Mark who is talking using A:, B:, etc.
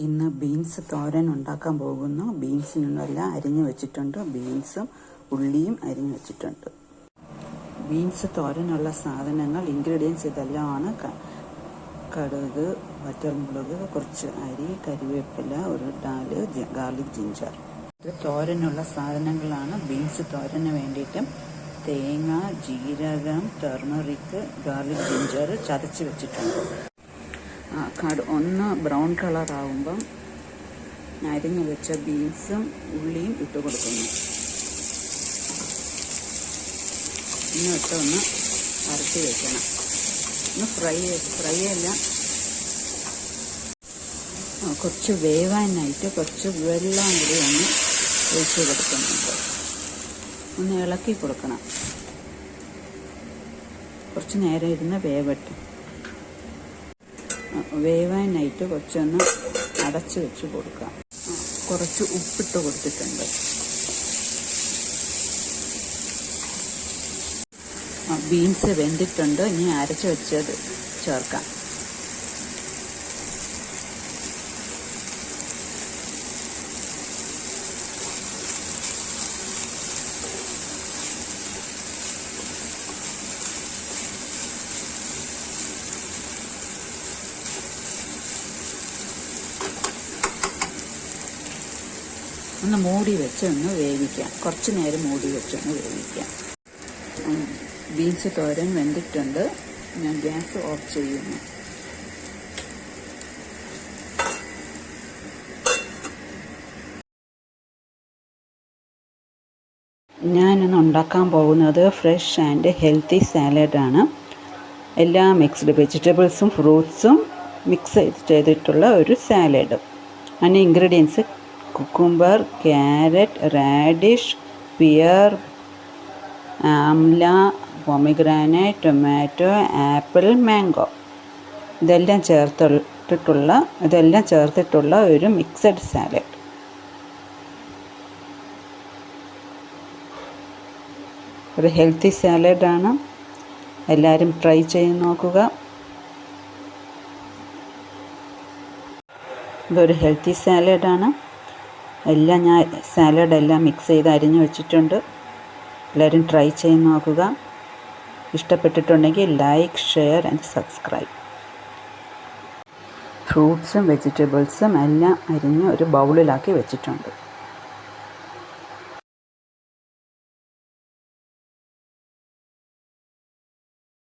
A: ഇന്ന് ബീൻസ് തോരൻ ഉണ്ടാക്കാൻ പോകുന്നു. ബീൻസിനെല്ലാം അരിഞ്ഞു വെച്ചിട്ടുണ്ട്. ബീൻസും ഉള്ളിയും അരിഞ്ഞു വെച്ചിട്ടുണ്ട്. ബീൻസ് തോരനുള്ള സാധനങ്ങൾ ഇൻഗ്രീഡിയൻസ് ഇതെല്ലാമാണ്. കടുക്, വറ്റൽമുളക്, കുറച്ച് അരി, കരിവേപ്പില, ഒരു ഡാല്, ഗാർലിക് ജിഞ്ചർ. ഇത് തോരനുള്ള സാധനങ്ങളാണ്. ബീൻസ് തോരന് വേണ്ടിയിട്ട് തേങ്ങ, ജീരകം, ടർമറിക്, ഗാർലിക് ജിഞ്ചർ ചതച്ച് വെച്ചിട്ടുണ്ട്. ഒന്ന് ബ്രൗൺ കളറാകുമ്പം അരിഞ്ഞു വെച്ച ബീൻസും ഉള്ളിയും ഇട്ട് കൊടുക്കുന്നു. ഇന്നിട്ട് ഒന്ന് അരട്ടി വെക്കണം. ഒന്ന് ഫ്രൈ അല്ല, കുറച്ച് വേവാനായിട്ട് കുറച്ച് വെള്ളം കൂടി ഒന്ന് ഒഴിച്ച് കൊടുക്കുന്നുണ്ട്. ഒന്ന് ഇളക്കി കൊടുക്കണം. കുറച്ച് നേരം ഇരുന്ന് വേവട്ടെ. വേവാനായിട്ട് കുറച്ചൊന്ന് അടച്ച് വെച്ച് കൊടുക്കാം. കുറച്ച് ഉപ്പിട്ട് കൊടുത്തിട്ടുണ്ട്. ബീൻസ് വെന്തിട്ടുണ്ട്. ഇനി അരച്ച് വെച്ചത് ചേർക്കാം. ഒന്ന് മൂടി വെച്ച് ഒന്ന് വേവിക്കാം. കുറച്ച് നേരം മൂടി വെച്ചൊന്ന് വേവിക്കാം. ബീൻസ് തോരൻ വെന്തിട്ടുണ്ട്. ഞാൻ ഗ്യാസ് ഓഫ് ചെയ്യുന്നു. ഞാനിന്ന് ഉണ്ടാക്കാൻ പോകുന്നത് ഫ്രഷ് ആൻഡ് ഹെൽത്തി സാലഡാണ്. എല്ലാ മിക്സ്ഡ് വെജിറ്റബിൾസും ഫ്രൂട്ട്സും മിക്സ് ചെയ്തിട്ടുള്ള ഒരു സാലഡ്. അതിൻ്റെ ingredients cucumber, carrot, radish, pear, amla, pomegranate, tomato, apple, mango ഇതെല്ലാം ചേർത്തിട്ടുള്ള ഒരു മിക്സഡ് സാലഡ്. ഒരു ഹെൽത്തി സാലഡാണ്. എല്ലാവരും ട്രൈ ചെയ്ത് നോക്കുക. ഇതൊരു ഹെൽത്തി സാലഡാണ്. ഞാൻ സാലഡെല്ലാം മിക്സ് ചെയ്ത് അരിഞ്ഞു വെച്ചിട്ടുണ്ട്. എല്ലാവരും ട്രൈ ചെയ്ത് നോക്കുക. ഇഷ്ടപ്പെട്ടിട്ടുണ്ടെങ്കിൽ ലൈക്ക്, ഷെയർ ആൻഡ് സബ്സ്ക്രൈബ്. ഫ്രൂട്ട്സും വെജിറ്റബിൾസും എല്ലാം അരിഞ്ഞ് ഒരു ബൗളിലാക്കി വെച്ചിട്ടുണ്ട്.